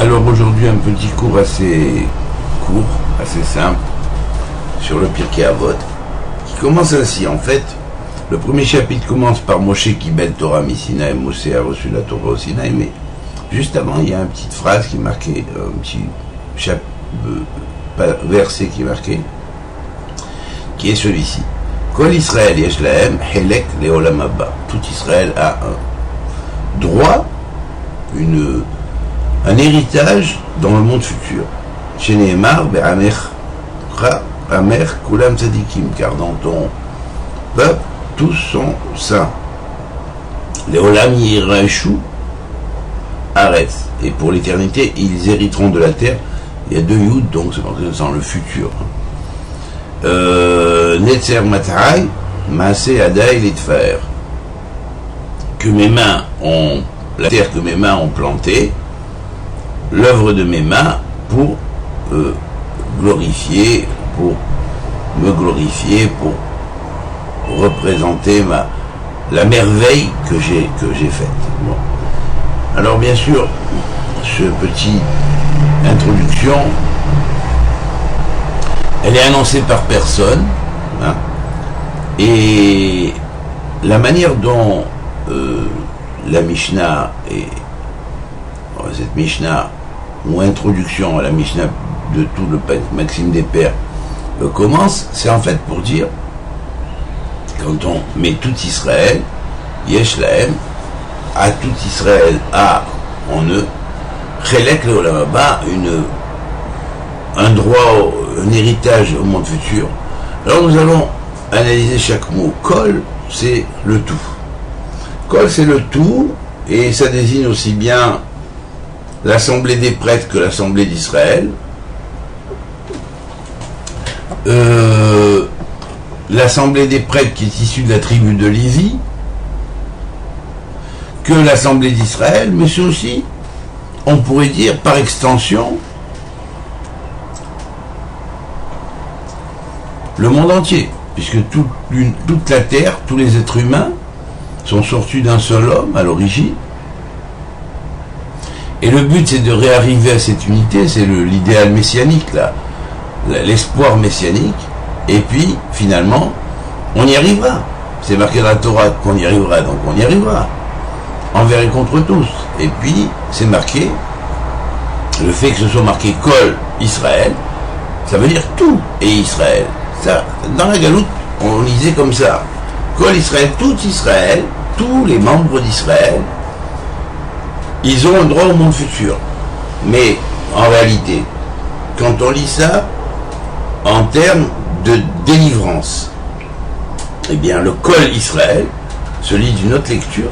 Alors aujourd'hui un petit cours assez court, assez simple, sur le Pirkei Avot, qui commence ainsi. En fait, le premier chapitre commence par Moshe Kibel Torah Misinaï, Moshe a reçu la Torah au Sinaï, mais juste avant il y a une petite phrase qui est marquée, un petit verset qui est marqué, qui est celui-ci. Kol Israël yesh lahem helek leolam haba. Tout Israël a un droit, un héritage dans le monde futur. Chez Nehemar, Be'amer Kulam Tzadikim, car dans ton peuple, tous sont saints. Leolam Yirashu Aretz. Et pour l'éternité, ils hériteront de la terre. Il y a deux Yud, donc c'est dans le futur. Netzer Matrai, Maaseh Adai Litfaer. Que mes mains ont, la terre que mes mains ont plantée, l'œuvre de mes mains pour glorifier, pour me glorifier, pour représenter la merveille que j'ai faite. Bon. Alors bien sûr, ce petit introduction, elle est annoncée par personne, hein, et la manière dont la Mishnah et cette Mishnah ou introduction à la Mishnah de tout le Maxime des Pères commence, c'est en fait pour dire, quand on met tout Israël, Yesh Lahem, à tout Israël, a en eux, Chelek Leolam Haba, un droit, un héritage au monde futur. Alors nous allons analyser chaque mot. Kol, c'est le tout. Kol, c'est le tout, et ça désigne aussi bien l'assemblée des prêtres que l'assemblée d'Israël. L'assemblée des prêtres qui est issue de la tribu de Lévi, que l'assemblée d'Israël, mais c'est aussi, on pourrait dire par extension, le monde entier, puisque toute la terre, tous les êtres humains sont sortis d'un seul homme à l'origine. Et le but, c'est de réarriver à cette unité, c'est l'idéal messianique, l'espoir messianique. Et puis, finalement, on y arrivera. C'est marqué dans la Torah qu'on y arrivera, donc on y arrivera. Envers et contre tous. Et puis, c'est marqué, le fait que ce soit marqué Kol Israël, ça veut dire tout et Israël. Ça, dans la Galoute, on lisait comme ça. Kol Israël, tout Israël, tous les membres d'Israël, ils ont un droit au monde futur. Mais, en réalité, quand on lit ça, en termes de délivrance, eh bien, le Kol Israël se lit d'une autre lecture.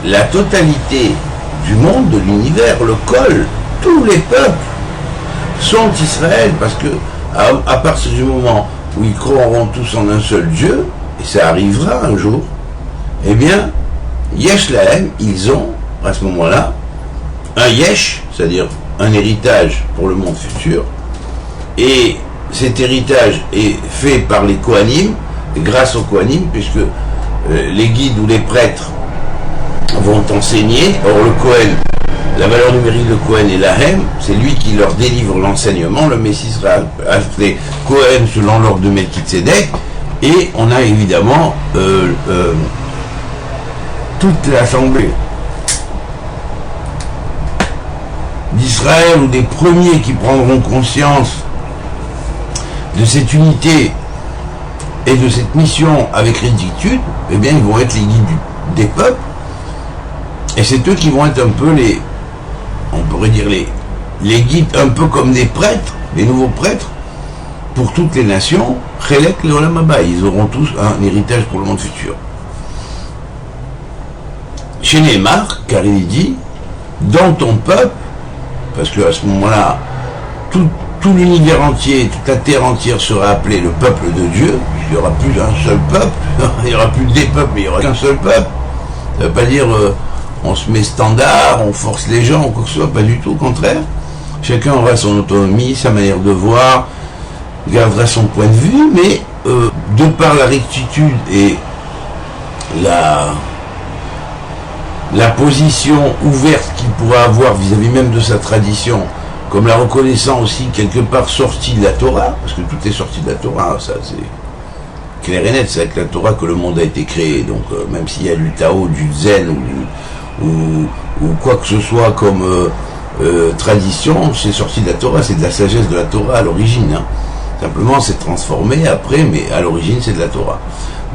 La totalité du monde, de l'univers, le Kol, tous les peuples sont Israël, parce que à partir du moment où ils croiront tous en un seul Dieu, et ça arrivera un jour, eh bien, Yesh Lahem, ils ont, à ce moment-là, un Yesh, c'est-à-dire un héritage pour le monde futur, et cet héritage est fait par les Kohanim, grâce aux Kohanim, puisque les guides ou les prêtres vont enseigner. Or le Kohen, la valeur numérique de Kohen est Lahem, c'est lui qui leur délivre l'enseignement. Le Messie sera appelé Kohen selon l'ordre de Melchizedek, et on a évidemment toute l'assemblée d'Israël, ou des premiers qui prendront conscience de cette unité et de cette mission avec rectitude, eh bien ils vont être les guides des peuples, et c'est eux qui vont être un peu on pourrait dire les guides, un peu comme des prêtres, les nouveaux prêtres, pour toutes les nations. Chelek leolam haba, ils auront tous un héritage pour le monde futur. Chez Nehemar, car il dit, dans ton peuple, parce qu'à ce moment-là, tout l'univers entier, toute la terre entière sera appelée le peuple de Dieu. Il n'y aura plus d'un seul peuple, il n'y aura plus des peuples, mais il n'y aura qu'un seul peuple. Ça ne veut pas dire on se met standard, on force les gens ou quoi que ce soit, pas du tout, au contraire. Chacun aura son autonomie, sa manière de voir, gardera son point de vue, mais de par la rectitude et la position ouverte qu'il pourrait avoir vis-à-vis même de sa tradition, comme la reconnaissant aussi quelque part sortie de la Torah, parce que tout est sorti de la Torah, ça c'est clair et net, c'est avec la Torah que le monde a été créé, donc même s'il y a du Tao, du Zen ou quoi que ce soit comme tradition, c'est sorti de la Torah, c'est de la sagesse de la Torah à l'origine, hein. Simplement c'est transformé après, mais à l'origine c'est de la Torah.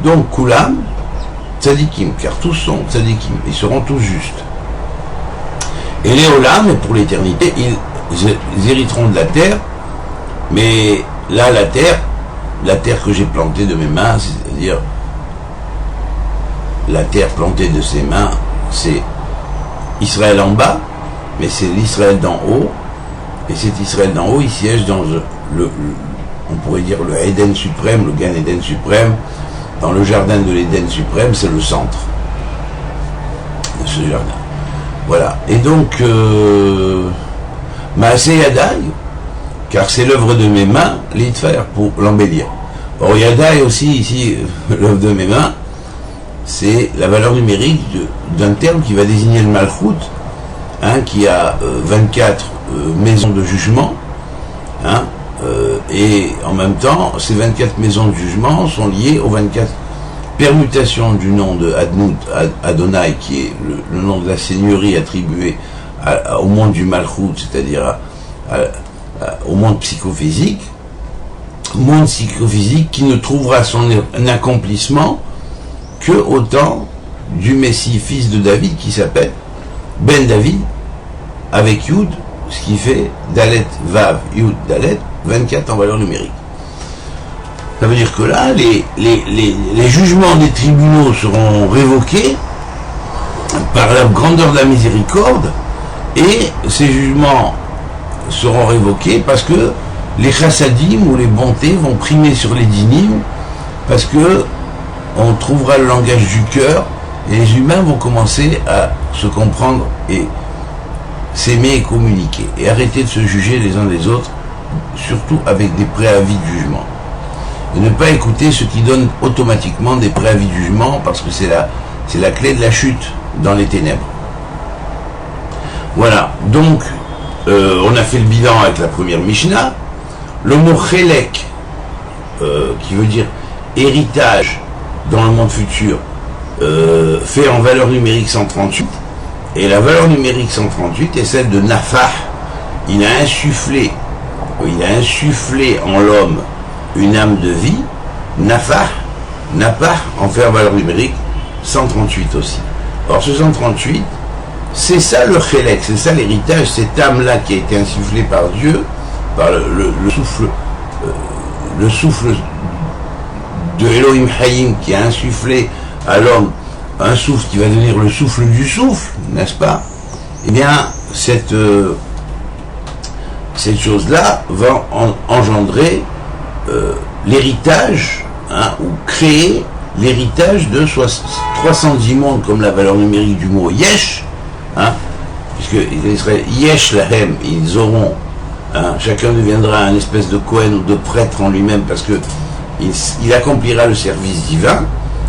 Donc Kulam, tzadikim, car tous sont tzadikim, ils seront tous justes. Et les Olam, pour l'éternité, ils hériteront de la terre, mais là la terre que j'ai plantée de mes mains, c'est-à-dire la terre plantée de ses mains, c'est Israël en bas, mais c'est l'Israël d'en haut, et cet Israël d'en haut, il siège dans on pourrait dire le Éden suprême, le Gan Éden suprême, dans le jardin de l'Éden suprême, c'est le centre de ce jardin. Voilà. Et donc, Maaseh Yadai, car c'est l'œuvre de mes mains, l'Itfer, pour l'embellir. Or, Yadai aussi, ici, l'œuvre de mes mains, c'est la valeur numérique d'un terme qui va désigner le Malchut, hein, qui a 24 maisons de jugement, hein, et en même temps, ces 24 maisons de jugement sont liées aux 24 permutations du nom de Adonai, qui est le nom de la seigneurie attribuée au monde du Malchut, c'est-à-dire au monde psychophysique, qui ne trouvera son accomplissement que au temps du Messie, fils de David, qui s'appelle Ben David, avec Yud, ce qui fait Dalet, Vav, Yud, Dalet, 24 en valeur numérique. Ça veut dire que là, les jugements des tribunaux seront révoqués par la grandeur de la miséricorde, et ces jugements seront révoqués parce que les chassadim ou les bontés vont primer sur les dinim, parce que on trouvera le langage du cœur, et les humains vont commencer à se comprendre et s'aimer et communiquer, et arrêter de se juger les uns les autres, surtout avec des préavis de jugement. Et ne pas écouter ceux qui donnent automatiquement des préavis de jugement, parce que c'est la clé de la chute dans les ténèbres. Voilà, donc on a fait le bilan avec la première Mishnah. Le mot Chelek, qui veut dire héritage dans le monde futur, fait en valeur numérique 138, et la valeur numérique 138 est celle de Nafah. Il a insufflé en l'homme une âme de vie. Nafah en fait en valeur numérique 138 aussi. Or ce 138, c'est ça le Chelek, c'est ça l'héritage, cette âme-là qui a été insufflée par Dieu, par le souffle de Elohim Hayim, qui a insufflé à l'homme un souffle qui va devenir le souffle du souffle, n'est-ce pas? Eh bien, cette chose-là va engendrer l'héritage, hein, ou créer l'héritage de 310 mondes, comme la valeur numérique du mot Yesh, hein, puisque il serait Yesh Lahem, ils auront, hein, chacun deviendra un espèce de Kohen ou de prêtre en lui-même, parce que il accomplira le service divin,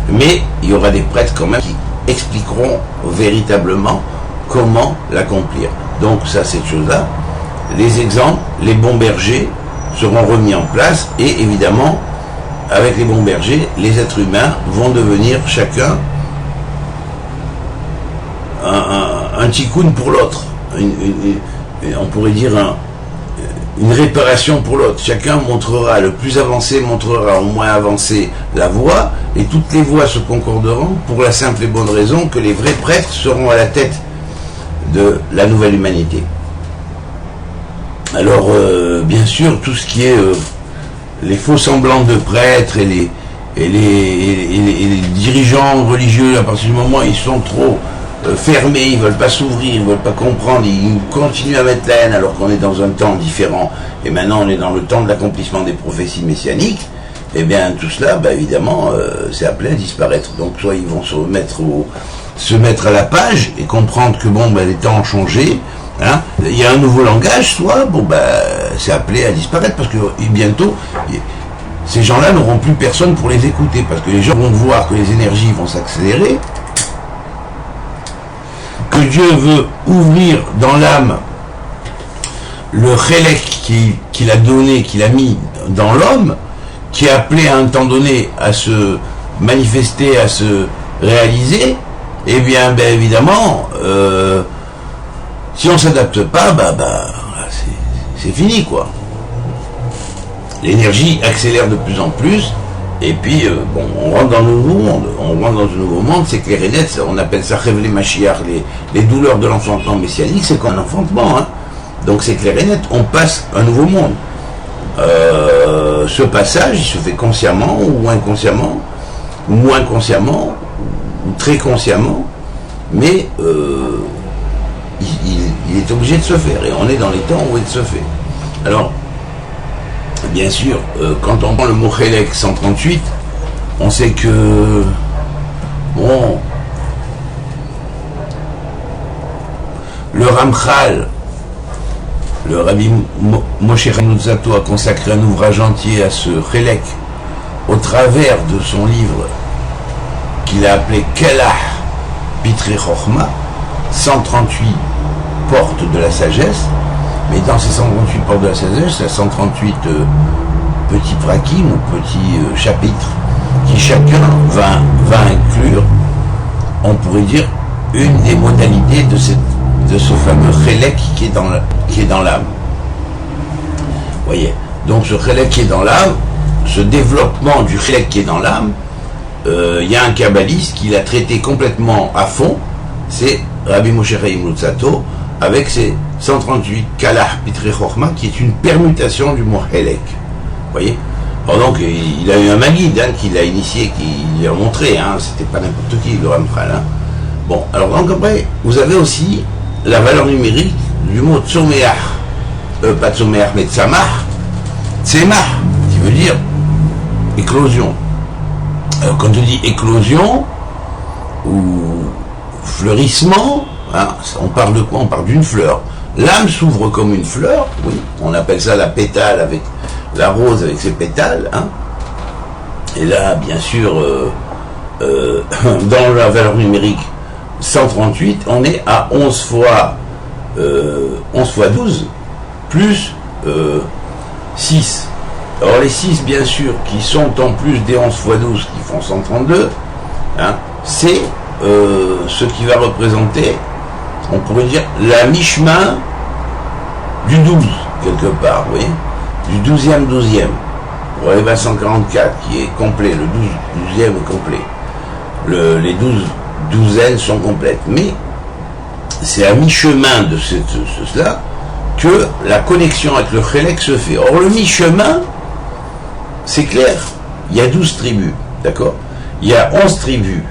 mais il y aura des prêtres quand même qui expliqueront véritablement comment l'accomplir. Donc ça, cette chose-là, les exemples, les bons bergers seront remis en place, et évidemment, avec les bons bergers, les êtres humains vont devenir chacun un tikkun pour l'autre, on pourrait dire une réparation pour l'autre. Chacun montrera, le plus avancé montrera au moins avancé la voie, et toutes les voies se concorderont pour la simple et bonne raison que les vrais prêtres seront à la tête de la nouvelle humanité. Alors, bien sûr, tout ce qui est les faux semblants de prêtres et les dirigeants religieux, à partir du moment où ils sont trop fermés, ils ne veulent pas s'ouvrir, ils ne veulent pas comprendre, ils continuent à mettre la haine alors qu'on est dans un temps différent, et maintenant on est dans le temps de l'accomplissement des prophéties messianiques, et bien tout cela, bah, évidemment, c'est appelé à disparaître. Donc soit ils vont se mettre à la page et comprendre que bon, bah, les temps ont changé, hein, il y a un nouveau langage, soit bon, bah, c'est appelé à disparaître, parce que bientôt ces gens-là n'auront plus personne pour les écouter, parce que les gens vont voir que les énergies vont s'accélérer, que Dieu veut ouvrir dans l'âme le chélek qu'il a donné, qu'il a mis dans l'homme, qui est appelé à un temps donné à se manifester, à se réaliser, eh bien, ben évidemment, si on ne s'adapte pas, c'est fini, quoi. L'énergie accélère de plus en plus, et puis, bon, on rentre dans un nouveau monde. On rentre dans un nouveau monde, c'est clair et net, on appelle ça Rêve les Mashiach, les douleurs de l'enfantement messianique, c'est comme un enfantement, hein. Donc c'est clair et net, on passe un nouveau monde. Ce passage, il se fait consciemment ou inconsciemment, ou moins consciemment, ou très consciemment, mais il est obligé de se faire, et on est dans les temps où il se fait. Alors, bien sûr, quand on prend le mot Chélek 138, on sait que, bon, le Ramchal, le Rabbi Moshe Ranutzato a consacré un ouvrage entier à ce Chélek au travers de son livre qu'il a appelé Kelah Pitrei Chochma, 138 portes de la sagesse. Mais dans ces 138 portes de la sagesse, il y a 138 petits prakim ou petits chapitres qui chacun va inclure, on pourrait dire, une des modalités de ce fameux chélek qui est dans l'âme. Vous voyez, donc ce chélek qui est dans l'âme, ce développement du chélek qui est dans l'âme, il y a un kabbaliste qui l'a traité complètement à fond, c'est Rabbi Moshe Ranutzato, avec ses 138 Kalah Pitrei Chochma, qui est une permutation du mot chélek. Vous voyez. Alors donc, il a eu un maguide qui l'a initié, qui l'a montré, hein, c'était pas n'importe qui, le Ramchal. Hein. Bon, alors donc après, vous avez aussi la valeur numérique du mot Tzomeach, pas Tzomeach, mais Tzamach, Tzemach, qui veut dire éclosion. Alors quand on dit éclosion, ou fleurissement, hein, on parle de quoi? On parle d'une fleur. L'âme s'ouvre comme une fleur, oui, on appelle ça la pétale, avec la rose avec ses pétales, hein. Et là, bien sûr, dans la valeur numérique 138, on est à 11 fois 12, plus 6. Alors les 6, bien sûr, qui sont en plus des 11 fois 12, qui font 132, hein, c'est ce qui va représenter, on pourrait dire, la mi-chemin du 12, quelque part, vous voyez, du 12e, pour arriver à 144, qui est complet, le 12e est complet. Les 12 douzaines sont complètes, mais c'est à mi-chemin de cela que la connexion avec le chélek se fait. Or, le mi-chemin, c'est clair, il y a 12 tribus, d'accord? Il y a 11 tribus,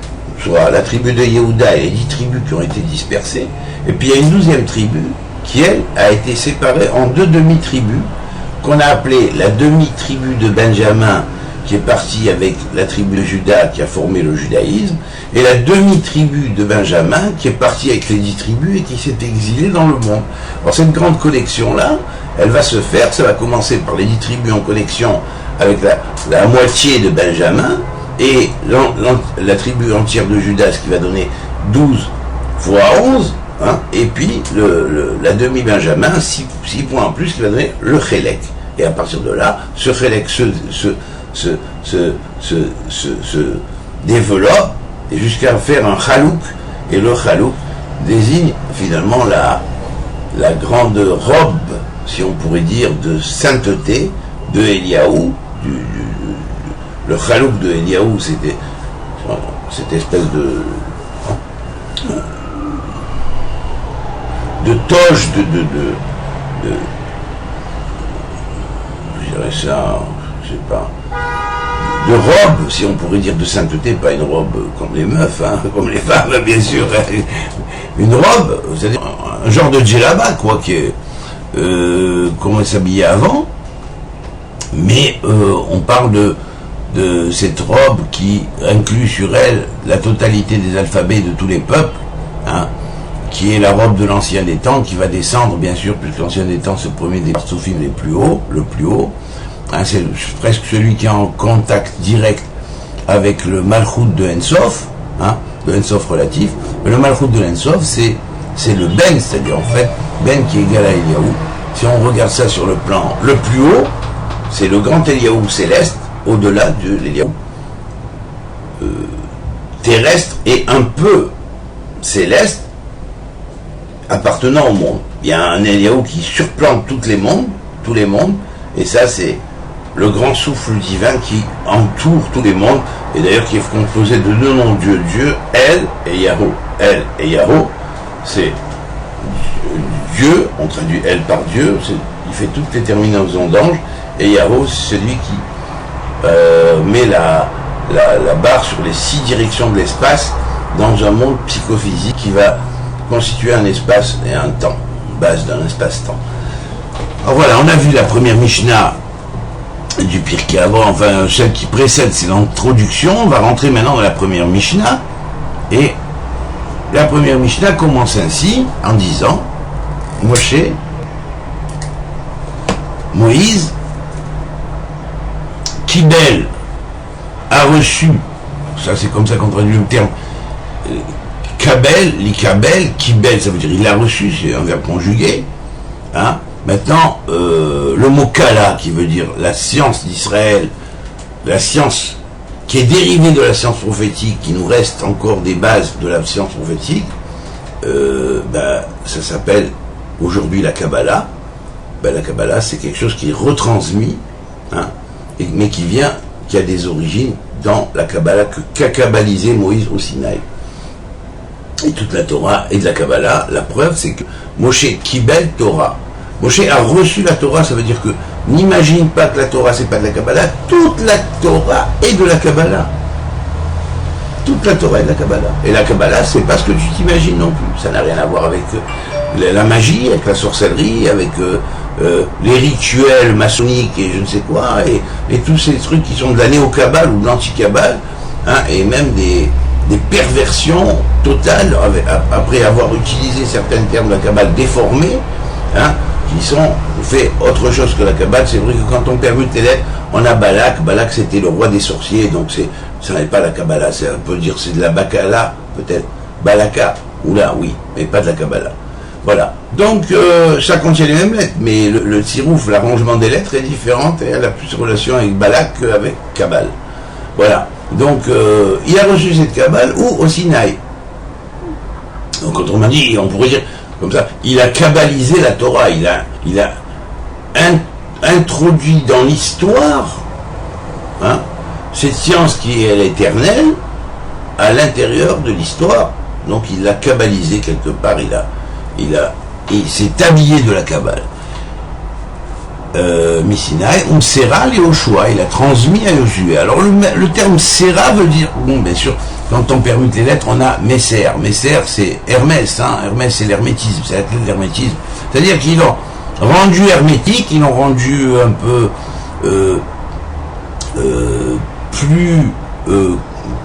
soit la tribu de Yehuda et les 10 tribus qui ont été dispersées, et puis il y a une 12e tribu qui, elle, a été séparée en 2 demi-tribus, qu'on a appelée la demi-tribu de Benjamin, qui est partie avec la tribu de Juda, qui a formé le judaïsme, et la demi-tribu de Benjamin, qui est partie avec les 10 tribus et qui s'est exilée dans le monde. Alors cette grande connexion-là, elle va se faire, ça va commencer par les 10 tribus en connexion avec la moitié de Benjamin, et la tribu entière de Judas, qui va donner 12 fois 11, hein, et puis la demi-Benjamin, 6 points en plus, qui va donner le chélek. Et à partir de là, ce chélek se développe et jusqu'à faire un chalouk, et le chalouk désigne finalement la grande robe, si on pourrait dire, de sainteté de Eliaou. Le chalouk de Eliaou, c'était cette espèce de toge je dirais ça, je sais pas, de robe, si on pourrait dire, de sainteté, pas une robe comme les meufs, hein, comme les femmes, bien sûr, une robe, c'est-à-dire un genre de djellaba, quoi, qui est comment elle s'habillait avant, mais on parle de cette robe qui inclut sur elle la totalité des alphabets de tous les peuples, hein, qui est la robe de l'ancien des temps, qui va descendre, bien sûr, puisque l'ancien des temps, c'est le premier des soufim le plus haut, hein, c'est presque celui qui est en contact direct avec le Malchut de Ensof, hein, de Ensof relatif. Mais le Malchut de Ensof, c'est c'est le Ben, c'est-à-dire en fait, Ben qui est égal à Eliaou. Si on regarde ça sur le plan le plus haut, c'est le grand Eliaou céleste, au-delà de l'Eliaou terrestre et un peu céleste appartenant au monde. Il y a un Eliaou qui surplante tous les mondes, et ça c'est le grand souffle divin qui entoure tous les mondes, et d'ailleurs qui est composé de deux noms de Dieu, El et Yahoo. El et Yahoo, c'est Dieu, on traduit El par Dieu, il fait toutes les terminaisons d'ange, et Yahoo, c'est celui qui met la barre sur les 6 directions de l'espace dans un monde psychophysique qui va constituer un espace et un temps, base d'un espace-temps. Alors voilà, on a vu la première Mishnah du Pirkei Avot, enfin celle qui précède, c'est l'introduction. On va rentrer maintenant dans la première Mishnah, et la première Mishnah commence ainsi, en disant Moïse, Kibel, a reçu, ça c'est comme ça qu'on traduit le terme, Kabel, l'Ikabel, Kibel, ça veut dire il a reçu, c'est un verbe conjugué. Hein. Maintenant, le mot Kala, qui veut dire la science d'Israël, la science qui est dérivée de la science prophétique, qui nous reste encore des bases de la science prophétique, ça s'appelle aujourd'hui la Kabbalah. La Kabbalah, c'est quelque chose qui est retransmis, hein, mais qui a des origines dans la Kabbalah qu'a kabbalisé Moïse au Sinaï. Et toute la Torah est de la Kabbalah. La preuve, c'est que Moshe Kibel Torah. Moshe a reçu la Torah, ça veut dire que n'imagine pas que la Torah, c'est pas de la Kabbalah. Toute la Torah est de la Kabbalah. Toute la Torah est de la Kabbalah. Et la Kabbalah, c'est pas ce que tu t'imagines non plus. Ça n'a rien à voir avec la magie, avec la sorcellerie, avec les rituels maçonniques et je ne sais quoi, et tous ces trucs qui sont de la néo-Kabbale ou de l'anti-Kabbale, hein, et même des perversions totales, après avoir utilisé certains termes de la Kabbale déformés, hein, qui sont fait autre chose que la Kabbale. C'est vrai que quand on permute les lettres, on a Balak c'était le roi des sorciers, donc ça n'est pas la Kabbalah, on peut dire c'est de la Bakala, peut-être, Balaka, ou là, oui, mais pas de la Kabbalah. Voilà, donc ça contient les mêmes lettres, mais le tsirouf, l'arrangement des lettres est différent, et elle a plus de relation avec Balak qu'avec Kabbale. Voilà, donc il a reçu cette Kabbale ou au Sinaï. Donc autrement dit, on pourrait dire comme ça, il a kabbalisé la Torah, il a introduit dans l'histoire, hein, cette science qui est l'éternel à l'intérieur de l'histoire. Donc il l'a kabbalisé quelque part, il s'est habillé de la Kabbale. Missinaï, Sera et Yoshua, il a transmis à Yosué. Alors le terme Sera veut dire, bon bien sûr, quand on permute les lettres, on a Messer. Messer c'est Hermès, hein. Hermès c'est l'hermétisme, c'est la clé de l'hermétisme. C'est-à-dire qu'ils l'ont rendu hermétique, ils l'ont rendu un peu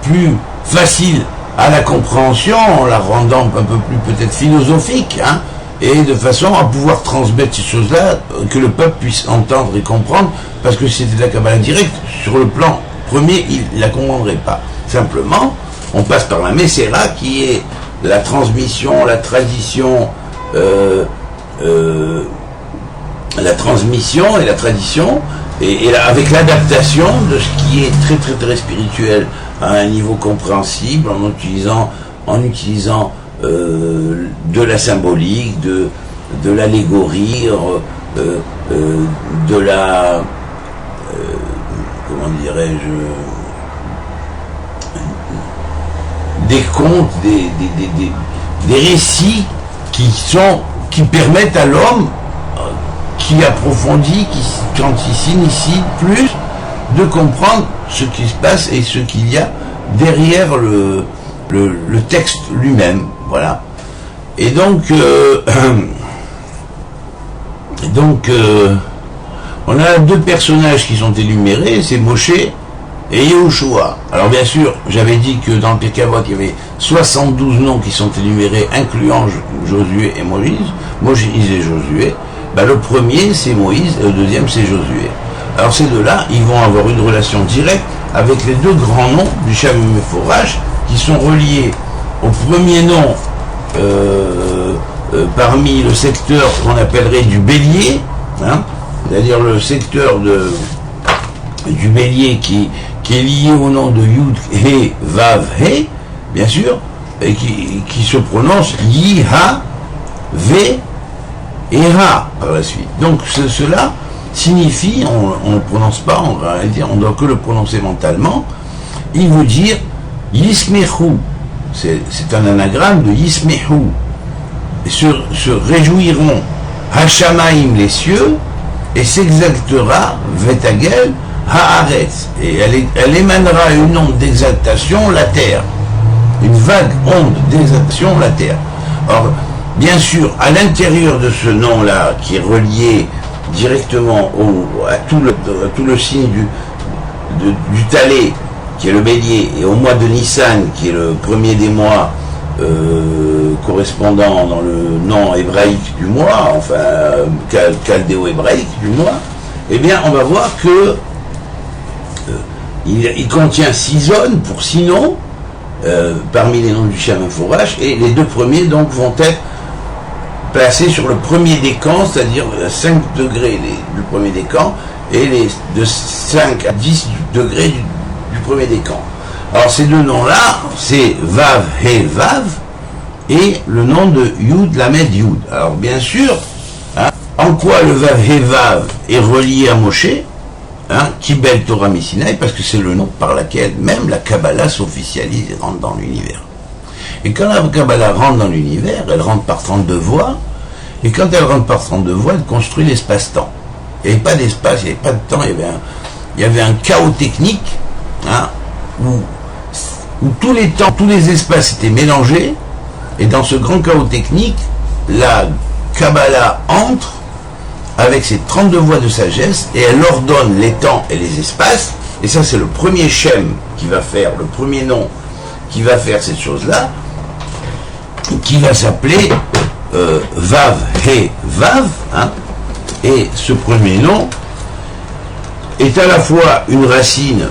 plus facile à la compréhension, en la rendant un peu plus peut-être philosophique, hein, et de façon à pouvoir transmettre ces choses-là, que le peuple puisse entendre et comprendre, parce que si c'était de la Kabbalah directe, sur le plan premier, il ne la comprendrait pas. Simplement, on passe par la Messera, qui est la transmission, la tradition, la transmission et la tradition, et avec l'adaptation de ce qui est très très très spirituel à un niveau compréhensible, en utilisant de la symbolique, de l'allégorie, de la comment dirais-je, des contes, des récits qui permettent à l'homme qui approfondit, quand il s'initie plus, de comprendre ce qui se passe et ce qu'il y a derrière le texte lui-même. Voilà. Et donc, on a deux personnages qui sont énumérés, c'est Moshe et Yehoshua. Alors bien sûr, j'avais dit que dans le Pirkei Avot, il y avait 72 noms qui sont énumérés, incluant Josué et Moïse et Josué. Le premier, c'est Moïse, et le deuxième, c'est Josué. Alors ces deux-là, ils vont avoir une relation directe avec les deux grands noms du Shem Meforach, qui sont reliés au premier nom parmi le secteur qu'on appellerait du bélier, hein, c'est-à-dire le secteur du bélier qui est lié au nom de Yud, He, Vav, He, bien sûr, et qui se prononce Yi, Ha, Ve et Ha par la suite. Donc cela signifie, on ne le prononce pas, on ne doit que le prononcer mentalement, il veut dire Yismehu, c'est un anagramme de Yismehu, se réjouiront Hashamaim les cieux, et s'exaltera Vetagel Haaretz, et elle émanera une onde d'exaltation la terre, une vague onde d'exaltation la terre. Or, bien sûr, à l'intérieur de ce nom-là, qui est relié directement à tout le signe du Talé, qui est le bélier, et au mois de Nissan, qui est le premier des mois correspondant dans le nom hébraïque du mois, enfin chaldéo-hébraïque du mois, eh bien on va voir que il contient 6 zones pour 6 noms parmi les noms du Shem Mephorash, et les 2 premiers donc vont être placés sur le premier décan, c'est-à-dire à 5 degrés du premier décan, et de 5 à 10 degrés du premier décan. Alors ces 2 noms-là, c'est Vav, He, Vav, et le nom de Yud, Lamed, Yud. Alors bien sûr, hein, en quoi le Vav, He, Vav est relié à Moshe, hein, Kibel Torah Messinaï, parce que c'est le nom par lequel même la Kabbalah s'officialise et rentre dans l'univers. Et quand la Kabbalah rentre dans l'univers, elle rentre par 32 voies, et quand elle rentre par 32 voies, elle construit l'espace-temps. Il n'y avait pas d'espace, il n'y avait pas de temps, il y avait un chaos technique, hein, où tous les temps, tous les espaces étaient mélangés, et dans ce grand chaos technique, la Kabbalah entre avec ses 32 voies de sagesse, et elle ordonne les temps et les espaces, et ça c'est le premier Shem qui va faire, le premier nom qui va faire cette chose-là, qui va s'appeler Vav, He, Vav, hein, et ce premier nom est à la fois une racine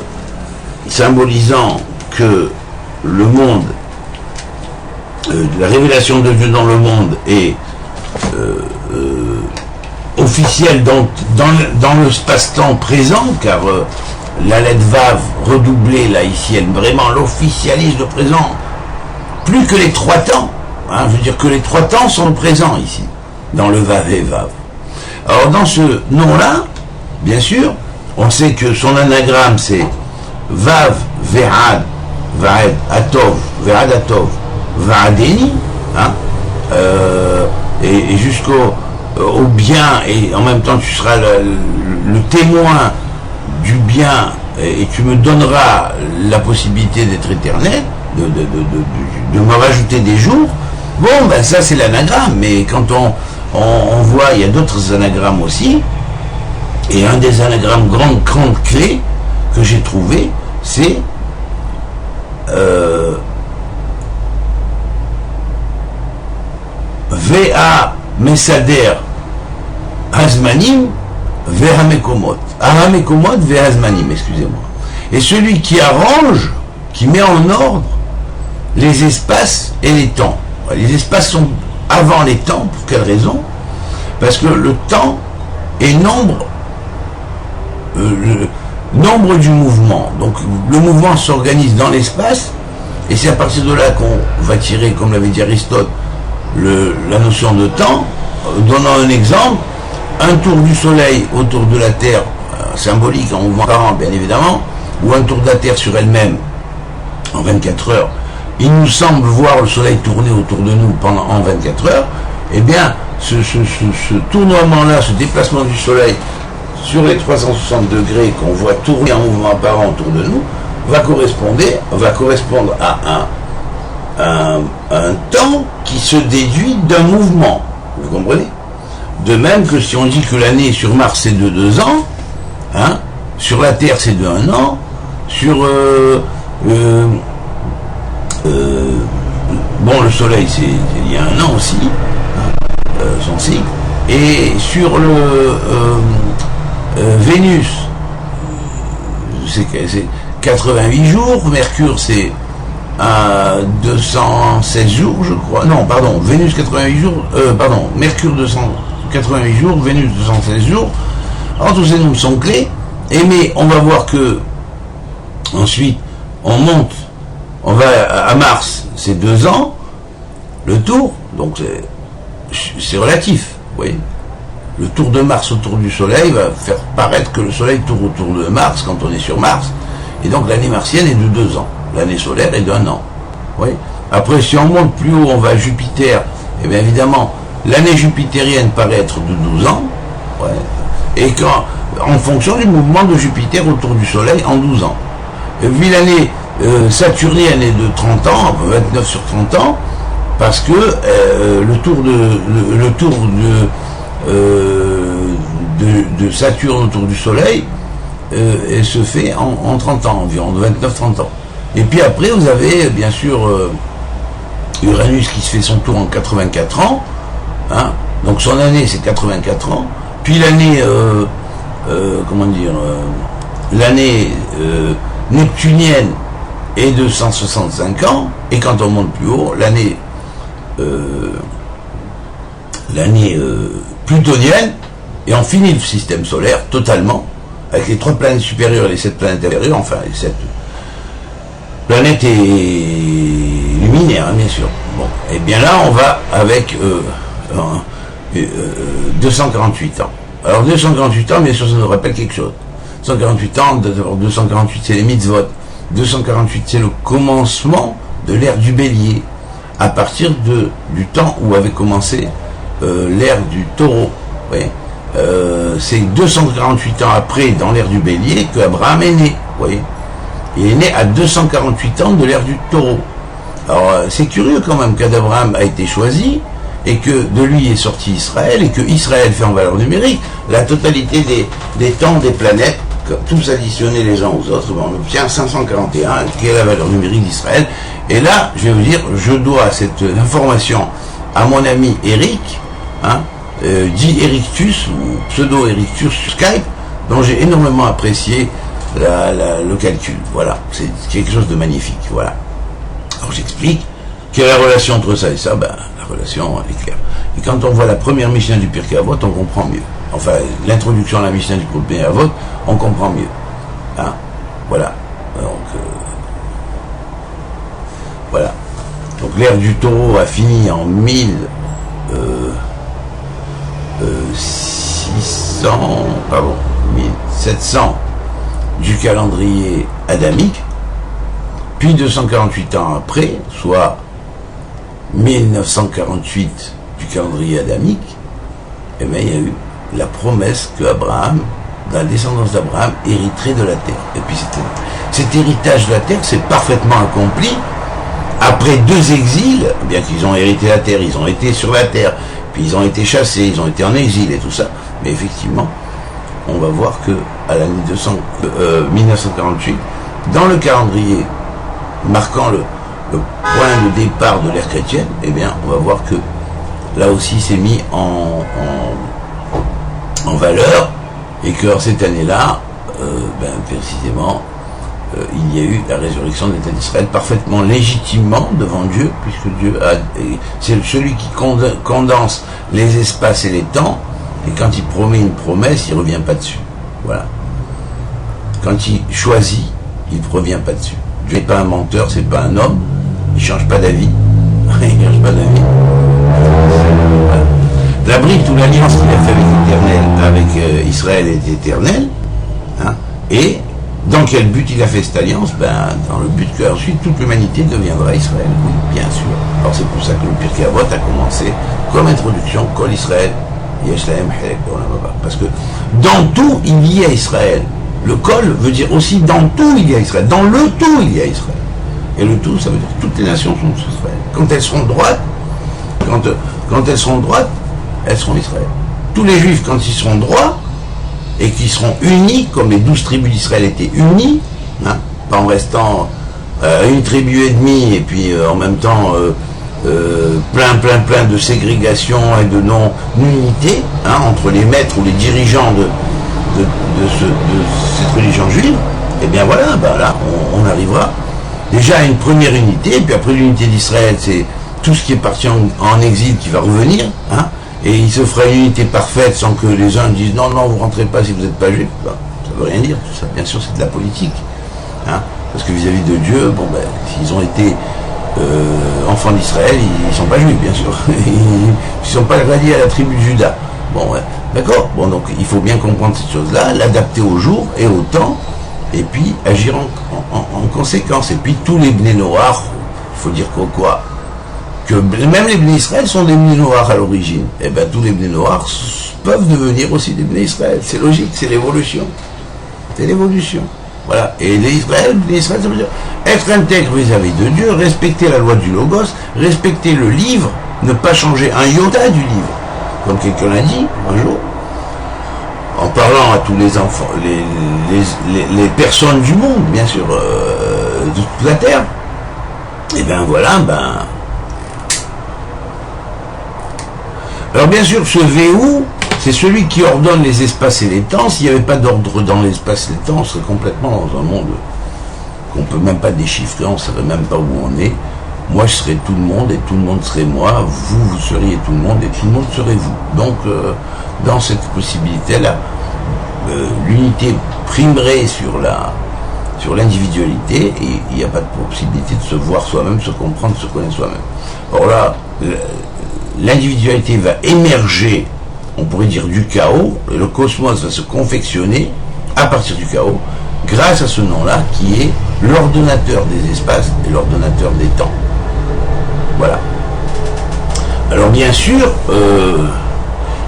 symbolisant que le monde, la révélation de Dieu dans le monde est officielle dans le space-temps présent, car la lettre Vav redoublée là ici, elle vraiment l'officialise le présent, plus que les 3 temps, hein, je veux dire que les 3 temps sont présents ici, dans le Vav et Vav. Alors dans ce nom-là, bien sûr, on sait que son anagramme c'est Vav, Ve'ad, Va'ed, Atov, Ve'ad Atov, Va'adeni, hein, et jusqu'au au bien, et en même temps tu seras le témoin du bien, et tu me donneras la possibilité d'être éternel, de me rajouter des jours. Bon, ben ça c'est l'anagramme, mais quand on voit, il y a d'autres anagrammes aussi, et un des anagrammes grande clé que j'ai trouvé, c'est VA Mesader Hazmanim Vehamekomot. Ahamekomot Vehazmanim, excusez-moi. Et celui qui arrange, qui met en ordre les espaces et les temps. Les espaces sont avant les temps, pour quelle raison? Parce que le temps est nombre du mouvement. Donc le mouvement s'organise dans l'espace, et c'est à partir de là qu'on va tirer, comme l'avait dit Aristote, la notion de temps, donnant un exemple, un tour du soleil autour de la Terre, symbolique en mouvement par an bien évidemment, ou un tour de la Terre sur elle-même en 24 heures, il nous semble voir le soleil tourner autour de nous en 24 heures, eh bien ce tournoiement-là, ce déplacement du soleil sur les 360 degrés qu'on voit tourner en mouvement apparent autour de nous, va correspondre à un temps qui se déduit d'un mouvement. Vous comprenez? De même que si on dit que l'année sur Mars c'est de 2 ans, hein, sur la Terre c'est de 1 an, sur bon, le Soleil c'est il y a 1 an aussi, hein, son cycle, et sur Vénus c'est 88 jours, Mercure c'est à 216 jours, je crois. Non, pardon, Vénus 88 jours, Mercure 288 jours, Vénus 216 jours. Alors tous ces nombres sont clés, mais on va voir que ensuite on monte, on va à Mars, c'est 2 ans, le tour, donc c'est relatif, vous voyez. Le tour de Mars autour du Soleil va faire paraître que le Soleil tourne autour de Mars quand on est sur Mars, et donc l'année martienne est de 2 ans, l'année solaire est d'1 an. Oui. Après, si on monte plus haut, on va à Jupiter, et bien évidemment, l'année jupitérienne paraît être de 12 ans, ouais. Et en fonction du mouvement de Jupiter autour du Soleil en 12 ans. Et puis l'année saturnienne est de 30 ans, 29 sur 30 ans, parce que le tour de Saturne autour du Soleil se fait en 30 ans, environ 29-30 ans. Et puis après, vous avez bien sûr Uranus qui se fait son tour en 84 ans, hein, donc son année c'est 84 ans, puis l'année, l'année neptunienne est de 165 ans, et quand on monte plus haut, l'année plutonienne, et on finit le système solaire totalement, avec les 3 planètes supérieures et les 7 planètes inférieures, enfin les 7 planètes et luminaires, hein, bien sûr. Bon, et bien là, on va avec 248 ans. Alors 248 ans, bien sûr, ça nous rappelle quelque chose. 248 ans, 248 c'est les mitzvot. 248 c'est le commencement de l'ère du Bélier, à partir du temps où avait commencé l'ère du Taureau. Oui. C'est 248 ans après, dans l'ère du Bélier, que Abraham est né. Vous voyez. Il est né à 248 ans de l'ère du Taureau. Alors c'est curieux quand même qu'Abraham a été choisi, et que de lui est sorti Israël, et que Israël fait en valeur numérique la totalité des temps des planètes, tous additionnés les uns aux autres, on obtient 541, qui est la valeur numérique d'Israël. Et là, je vais vous dire, je dois cette information à mon ami Eric, hein, dit Erictus, ou pseudo-Erictus sur Skype, dont j'ai énormément apprécié le calcul. Voilà, c'est quelque chose de magnifique. Voilà. Alors j'explique quelle est la relation entre ça et ça. Ben, la relation est claire. Et quand on voit la première Mishnah du Pirkei Avot, on comprend mieux. Enfin, l'introduction à la Mishnah du Pirkei Avot, on comprend mieux. Hein, voilà. Donc, voilà. Donc l'ère du Taureau a fini en 1700 du calendrier adamique, puis 248 ans après, soit 1948 du calendrier adamique, et bien il y a eu la promesse que Abraham, dans la descendance d'Abraham, hériterait de la terre. Et puis cet héritage de la terre s'est parfaitement accompli après 2 exils, bien qu'ils ont hérité la terre, ils ont été sur la terre, puis ils ont été chassés, ils ont été en exil et tout ça, mais effectivement, on va voir que à l'année 1948, dans le calendrier marquant le point de départ de l'ère chrétienne, eh bien, on va voir que là aussi c'est mis en valeur, et que cette année-là, précisément, il y a eu la résurrection de l'État d'Israël parfaitement légitimement devant Dieu, puisque Dieu c'est celui qui condense les espaces et les temps, et quand il promet une promesse, il ne revient pas dessus. Voilà. Quand il choisit, il ne revient pas dessus. Dieu n'est pas un menteur, c'est pas un homme, il ne change pas d'avis. Il ne change pas d'avis. Voilà. La brite ou l'alliance qu'il a fait avec l'Éternel, avec Israël est éternelle, hein, et dans quel but il a fait cette alliance? Dans le but qu'ensuite toute l'humanité deviendra Israël, oui, bien sûr. Alors c'est pour ça que le Pirkei Avot a commencé comme introduction, Kol Israël, Yesh Lahem Chelek B'Olam Haba. Parce que dans tout il y a Israël. Le Kol veut dire aussi dans tout il y a Israël. Dans le tout il y a Israël. Et le tout, ça veut dire que toutes les nations sont Israël. Quand elles seront droites, quand elles seront droites, elles seront Israël. Tous les Juifs, quand ils seront droits, et qui seront unis, comme les 12 tribus d'Israël étaient unies, hein, pas en restant une tribu et demie, et puis en même temps plein de ségrégation et de non-unité, hein, entre les maîtres ou les dirigeants de cette religion juive, et bien voilà, là, on arrivera déjà une première unité, et puis après l'unité d'Israël, c'est tout ce qui est parti en exil qui va revenir, hein, et il se fera une unité parfaite sans que les uns disent non, non, vous rentrez pas si vous n'êtes pas juif. Ben, ça veut rien dire, tout ça, bien sûr, c'est de la politique. Hein, parce que vis-à-vis de Dieu, bon ben, s'ils ont été enfants d'Israël, ils ne sont pas juifs, bien sûr. Ils ne sont pas ralliés à la tribu de Juda. Bon, ouais, d'accord. Bon, donc il faut bien comprendre cette chose-là, l'adapter au jour et au temps, et puis agir en conséquence. Et puis tous les Bnei Noach, il faut dire quoi que même les Bnei Israël sont des Bnei Noach à l'origine. Et bien tous les Bnei Noach peuvent devenir aussi des Bnei Israël. C'est logique, c'est l'évolution. C'est l'évolution. Voilà. Et les Israël, ça veut dire être intègre vis-à-vis de Dieu, respecter la loi du Logos, respecter le livre, ne pas changer un iota du livre. Comme quelqu'un l'a dit un jour, en parlant à tous les enfants, les personnes du monde, bien sûr, de toute la terre. Et bien voilà, ben. Alors bien sûr, ce Véhou, c'est celui qui ordonne les espaces et les temps. S'il n'y avait pas d'ordre dans l'espace et les temps, on serait complètement dans un monde qu'on ne peut même pas déchiffrer, on ne saurait même pas où on est. Moi, je serais tout le monde et tout le monde serait moi. Vous seriez tout le monde et tout le monde serait vous. Donc, dans cette possibilité-là, l'unité primerait sur l'individualité et il n'y a pas de possibilité de se voir soi-même, se comprendre, se connaître soi-même. Or là, l'individualité va émerger, on pourrait dire, du chaos, et le cosmos va se confectionner à partir du chaos, grâce à ce nom-là, qui est l'ordonnateur des espaces et l'ordonnateur des temps. Voilà. Alors bien sûr,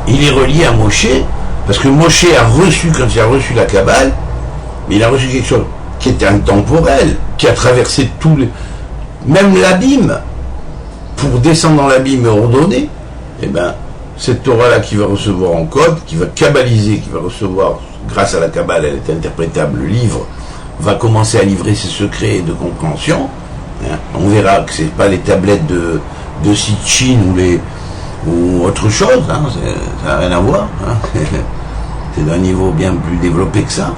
il est relié à Moshe, parce que Moshe a reçu, quand il a reçu la Kabbale, mais il a reçu quelque chose qui était intemporel, qui a traversé tous les... même l'abîme, pour descendre dans l'abîme et ordonner, et bien, cette Torah-là qui va recevoir en code, qui va kabbaliser, qui va recevoir, grâce à la Kabbale, elle est interprétable, le livre va commencer à livrer ses secrets de compréhension. Hein. On verra que c'est pas les tablettes de Sitchin ou autre chose, hein. Ça n'a rien à voir. Hein. C'est d'un niveau bien plus développé que ça.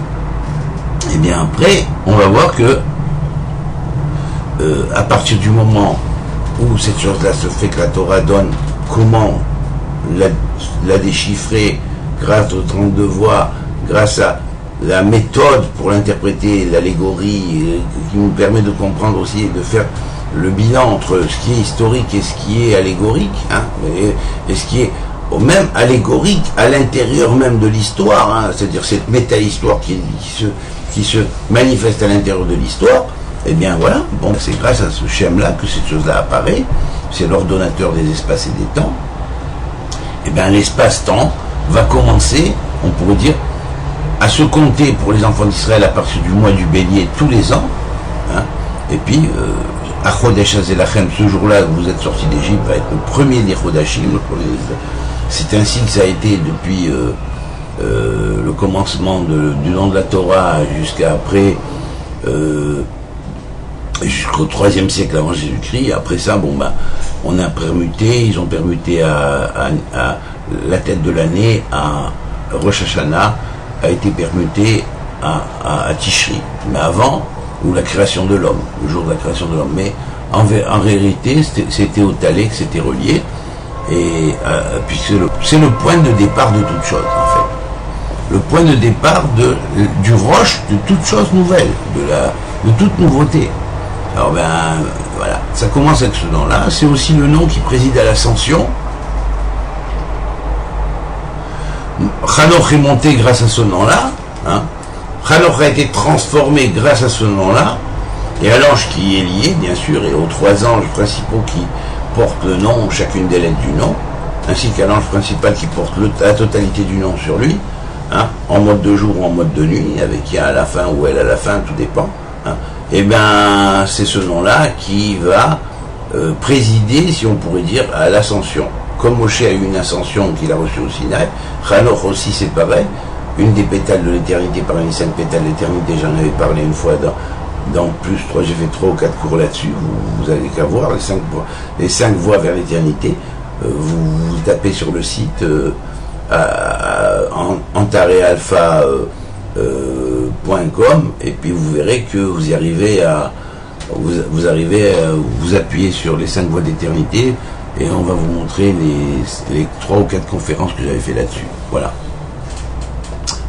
Et bien après, on va voir que à partir du moment où cette chose-là se fait, que la Torah donne comment la déchiffrer grâce aux 32 voix, grâce à la méthode pour l'interpréter, l'allégorie, qui nous permet de comprendre aussi et de faire le bilan entre ce qui est historique et ce qui est allégorique, hein, et ce qui est même allégorique à l'intérieur même de l'histoire, hein, c'est-à-dire cette méta-histoire qui se manifeste à l'intérieur de l'histoire. Eh bien voilà, bon, c'est grâce à ce schème-là que cette chose-là apparaît, c'est l'ordonnateur des espaces et des temps. Eh bien l'espace-temps va commencer, on pourrait dire, à se compter pour les enfants d'Israël à partir du mois du Bélier tous les ans, hein, et puis à Chodesh Hazelachem, ce jour-là où vous êtes sortis d'Égypte, va être le premier des Chodashim. C'est ainsi que ça a été depuis le commencement du nom de la Torah jusqu'à après, jusqu'au 3e siècle avant Jésus-Christ. Après ça, bon ben, on a permuté, ils ont permuté à la tête de l'année, à Rosh Hashanah, a été permuté à Tishri. Mais avant, ou la création de l'homme, le jour de la création de l'homme. Mais en réalité, c'était au Talé que c'était relié, et puis c'est le point de départ de toute chose, en fait. Le point de départ du roche de toute chose nouvelle, de toute nouveauté. Alors ben, voilà, ça commence avec ce nom-là. C'est aussi le nom qui préside à l'ascension. Hanoch est monté grâce à ce nom-là. Hein. Hanoch a été transformé grâce à ce nom-là. Et à l'ange qui est lié, bien sûr, et aux 3 anges principaux qui portent le nom, chacune des lettres du nom, ainsi qu'à l'ange principal qui porte la totalité du nom sur lui, hein, en mode de jour ou en mode de nuit, avec qui à la fin ou elle à la fin, tout dépend. Hein. Et bien, c'est ce nom-là qui va présider, si on pourrait dire, à l'ascension. Comme Moshe a eu une ascension qu'il a reçue au Sinaï, Hanoch aussi c'est pareil, une des pétales de l'éternité parmi les 5 pétales de l'éternité, j'en avais parlé une fois dans plus 3, j'ai fait 3 ou 4 cours là-dessus, vous avez qu'à voir, les 5 voies vers l'éternité, vous tapez sur le site antarealpha.com et puis vous verrez que vous y arrivez vous arrivez à vous appuyer sur les 5 voies d'éternité et on va vous montrer les 3 ou 4 conférences que j'avais fait là-dessus. Voilà.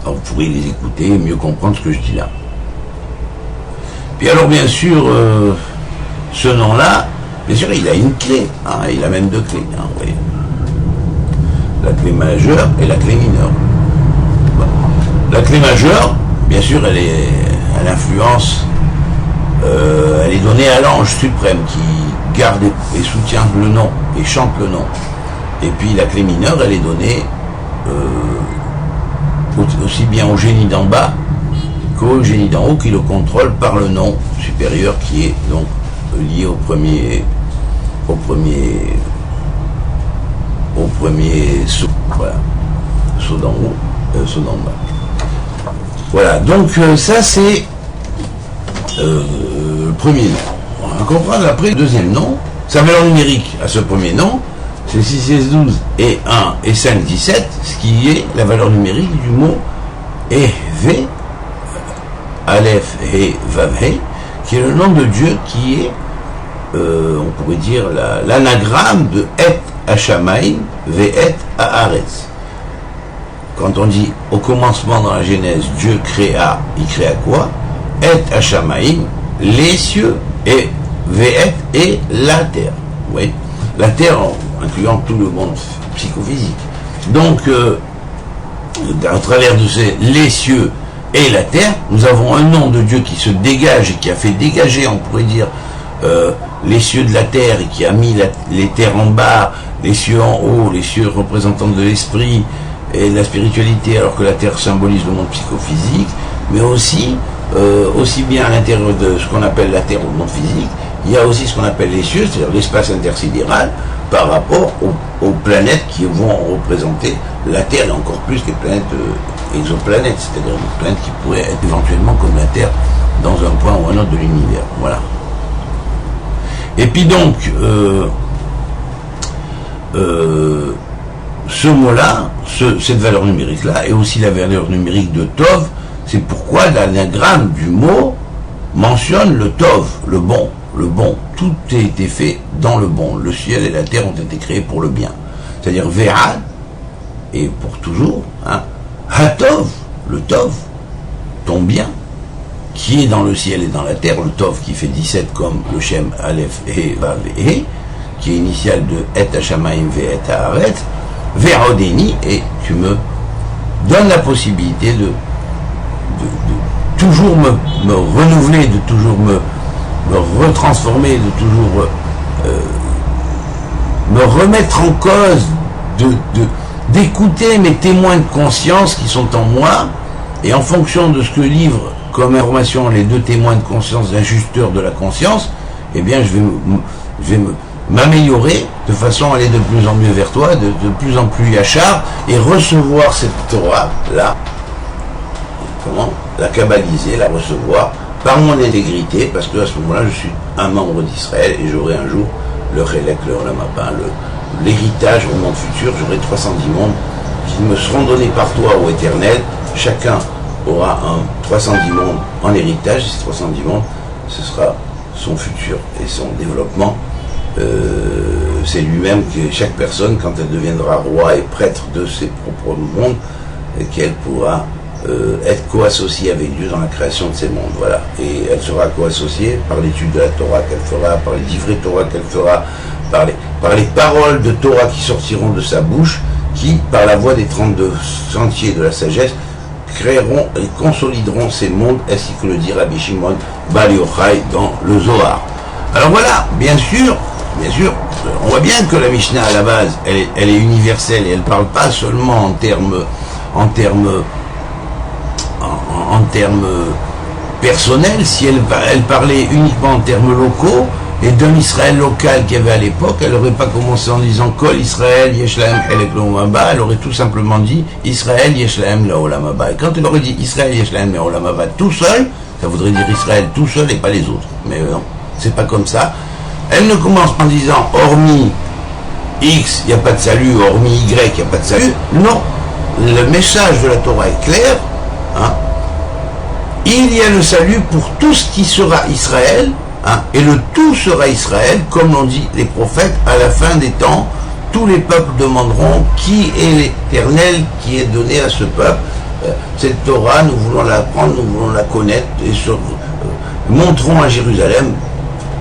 Alors vous pourrez les écouter et mieux comprendre ce que je dis là. Puis alors bien sûr, ce nom-là, bien sûr il a une clé, hein, il a même 2 clés. Hein, vous voyez. La clé majeure et la clé mineure. Bon. La clé majeure, bien sûr, elle influence, elle est donnée à l'ange suprême qui garde et soutient le nom et chante le nom. Et puis la clé mineure, elle est donnée aussi bien au génie d'en bas qu'au génie d'en haut qui le contrôle par le nom supérieur qui est donc lié au premier saut. Voilà. Saut d'en haut, saut d'en bas. Voilà, donc ça c'est le premier nom. On va comprendre après le deuxième nom. Sa valeur numérique à ce premier nom, c'est 6, 16, 12 et 1 et 5, 17, ce qui est la valeur numérique du mot Ehvé, Aleph, He, Vav, He, qui est le nom de Dieu qui est, on pourrait dire, l'anagramme de Et Hashamaim, Ve'et Haaretz. Quand on dit au commencement dans la Genèse, Dieu créa, il créa quoi? Et Hashamaim, les cieux, et Ve'et et la terre. Oui, la terre incluant tout le monde psychophysique. Donc, à travers de les cieux et la terre, nous avons un nom de Dieu qui se dégage et qui a fait dégager, on pourrait dire, les cieux de la terre et qui a mis les terres en bas, les cieux en haut, les cieux représentant de l'esprit et de la spiritualité, alors que la terre symbolise le monde psychophysique, mais aussi, aussi bien à l'intérieur de ce qu'on appelle la terre ou le monde physique, il y a aussi ce qu'on appelle les cieux, c'est-à-dire l'espace intersidéral, par rapport aux planètes qui vont représenter la Terre, et encore plus les planètes exoplanètes, c'est-à-dire des planètes qui pourraient être éventuellement comme la Terre dans un point ou un autre de l'univers. Voilà. Et puis donc, ce mot-là, cette valeur numérique-là, et aussi la valeur numérique de Tov, c'est pourquoi l'anagramme du mot mentionne le Tov, le bon. Le bon, tout a été fait dans le bon. Le ciel et la terre ont été créés pour le bien. C'est-à-dire Ve'ad, et pour toujours, hein, Hatov, le Tov, ton bien, qui est dans le ciel et dans la terre, le Tov qui fait 17 comme le Shem, Aleph, He, Vav, He, qui est initial de Et Hashamaim, Ve'et Haaretz, Ve'odeni, et tu me donnes la possibilité de toujours me renouveler, de toujours me retransformer, de toujours me remettre en cause, d'écouter mes témoins de conscience qui sont en moi, et en fonction de ce que livrent comme information les 2 témoins de conscience, l'ajusteur de la conscience, eh bien je vais m'améliorer de façon à aller de plus en mieux vers toi, de plus en plus yachar, et recevoir cette Torah là, comment la kabbaliser, la recevoir par mon intégrité, parce que à ce moment-là, je suis un membre d'Israël et j'aurai un jour le Chélek, le Olam Haba, l'héritage au monde futur. J'aurai 310 mondes qui me seront donnés par toi au éternel. Chacun aura 310 mondes en héritage. Et ces 310 mondes, ce sera son futur et son développement. C'est lui-même que chaque personne, quand elle deviendra roi et prêtre de ses propres mondes, qu'elle pourra être co-associée avec Dieu dans la création de ces mondes, voilà. Et elle sera co-associée par l'étude de la Torah qu'elle fera, par les livrets Torah qu'elle fera, par les paroles de Torah qui sortiront de sa bouche, qui, par la voie des 32 sentiers de la sagesse, créeront et consolideront ces mondes, ainsi que le dit Rabbi Shimon Bar Yochai dans le Zohar. Alors voilà, bien sûr, on voit bien que la Mishnah à la base, elle est universelle et elle ne parle pas seulement en termes personnels. Si elle parlait uniquement en termes locaux et d'un Israël local qu'il y avait à l'époque, elle n'aurait pas commencé en disant Kol Israël Yesh Lahem Chelek L'Olam Haba, elle aurait tout simplement dit Israël Yesh Lahem L'Olam Haba. Et quand elle aurait dit Israël Yesh Lahem L'Olam Haba tout seul, ça voudrait dire Israël tout seul et pas les autres. Mais non, c'est pas comme ça. Elle ne commence pas en disant hormis X, il n'y a pas de salut, hormis Y, il n'y a pas de salut. Non, le message de la Torah est clair, hein. Il y a le salut pour tout ce qui sera Israël, hein, et le tout sera Israël, comme l'ont dit les prophètes, à la fin des temps, tous les peuples demanderont qui est l'Éternel qui est donné à ce peuple. Cette Torah, nous voulons l'apprendre, nous voulons la connaître, et montrons à Jérusalem,